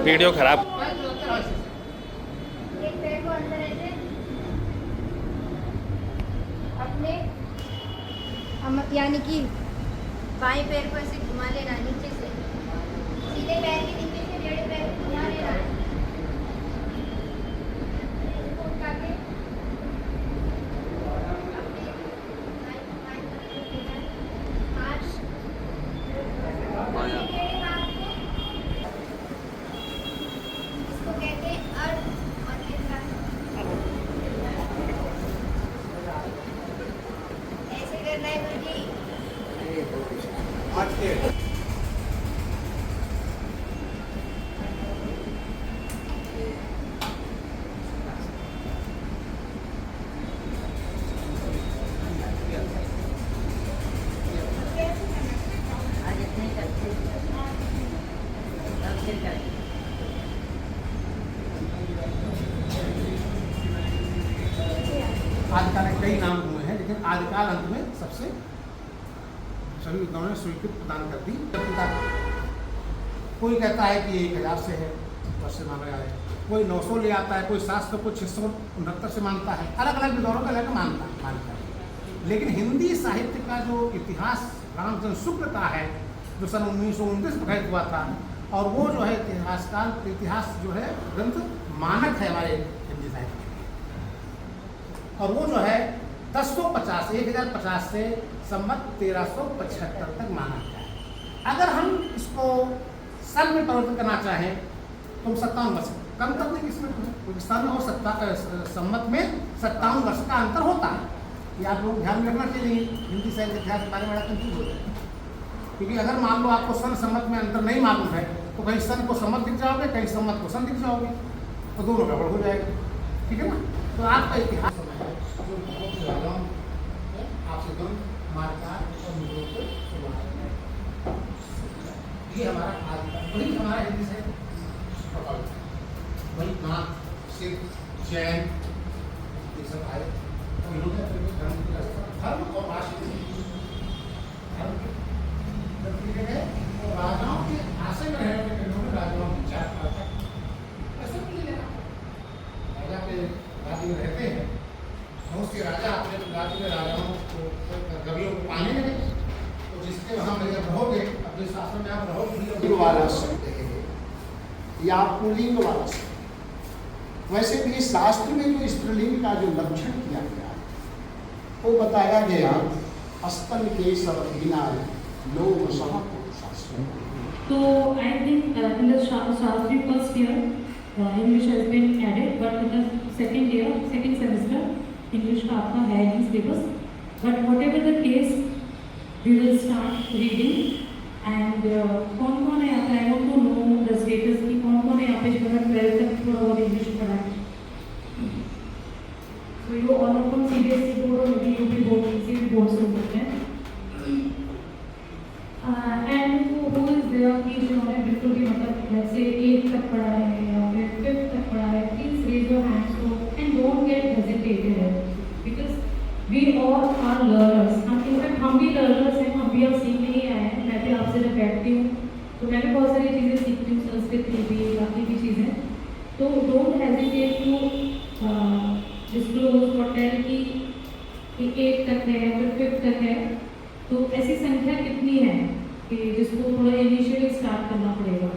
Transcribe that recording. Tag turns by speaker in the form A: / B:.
A: Video खराब।
B: अपने यानी कि बाएं पैर को ऐसे घुमा लेना नीचे से, सीधे पैर के नीचे से टेढ़े पैर को घुमा लेना। उठा के
C: आदिकाल के कई नाम हुए हैं, लेकिन आदिकाल अंत में सबसे सभी विद्वानों ने स्वीकृति प्रदान कर दी। कोई कहता है कि 1000 से है, वर्ष से माना है, कोई 900 ले आता है, कोई 700, कोई 669 से मानता है। अलग अलग विद्वानों का अलग मानता है। लेकिन हिंदी साहित्य का जो इतिहास रामचंद्र शुक्ल का है, जो सन 1929 प्रकाशित हुआ था, और वो जो है इतिहास जो है ग्रंथ मानक है हमारे हिंदी साहित्य, और वो जो है 1050 से संवत 1375 तक माना गया है। अगर हम इसको सन में परिवर्तन करना चाहें तो 57 वर्ष कम कर देंगे इसमें, सन और संवत में 57 वर्ष का अंतर होता है। ये आप लोग ध्यान में रखना चाहिए हिंदी साहित्य इतिहास के बारे में, कंफ्यूज हो जाए। क्योंकि अगर मान लो आपको सन संवत में अंतर नहीं मालूम है तो कहीं सन को संवत दिख जाओगे, कहीं संवत को सन दिख जाओगे, तो दोनों गड़बड़ हो जाएगा। ठीक है ना? तो आपका इतिहास आपसे गम मारकाट और मुद्रों को ये हमारा वही हमारा हिंदी से वही नाथ सिख जैन ये सब आए, तो इन्होंने धर्म और राजाओं के आश्रय में रहने के लोग राजाओं की चार ऐसा नहीं लेना। राजा के राज्य में रहते हैं, बहुत से राजा अपने राज्य में राजाओं को कवियों को पाने लगे, तो जिसके वहाँ जब रहोगे अपने शासन में आप रहोगे
D: वाला शब्द है या पुल्लिंग वाला शब्द। वैसे भी शास्त्र में जो स्त्रीलिंग का जो लक्षण किया गया है वो बताया गया स्तन के सबीना लोग सह शास्त्र।
E: So I think in the Shastri first year English has been added, but in the second semester English का आपका है ही syllabus. But whatever the case, we will start reading and कौन-कौन है आता है, I want to know the status कि कौन-कौन है यहाँ पे जो है 12th तक थोड़ा बहुत English पढ़ा है. So you all are from CBSE board or maybe UP board, CBSE board से होते हैं. And who is there कि जिन्होंने बिल्कुल भी मतलब जैसे 8th तक पढ़ा है या फिर 5th तक पढ़ा है, please raise your hands so and don't get hesitated because we all are learners. हम भी learners हैं, हम भी अब सीखने ही आए हैं। मैं भी आपसे जब बैठती हूँ तो मैं भी बहुत सारी चीज़ें सीखती हूँ, संस्कृत की भी बाकी भी चीज़ें। तो don't hesitate to disclose or tell कि 8th तक है या फिर 5th तक है, तो ऐसी संख्या कितनी है कि जिसको थोड़ा इनिशियली स्टार्ट करना पड़ेगा।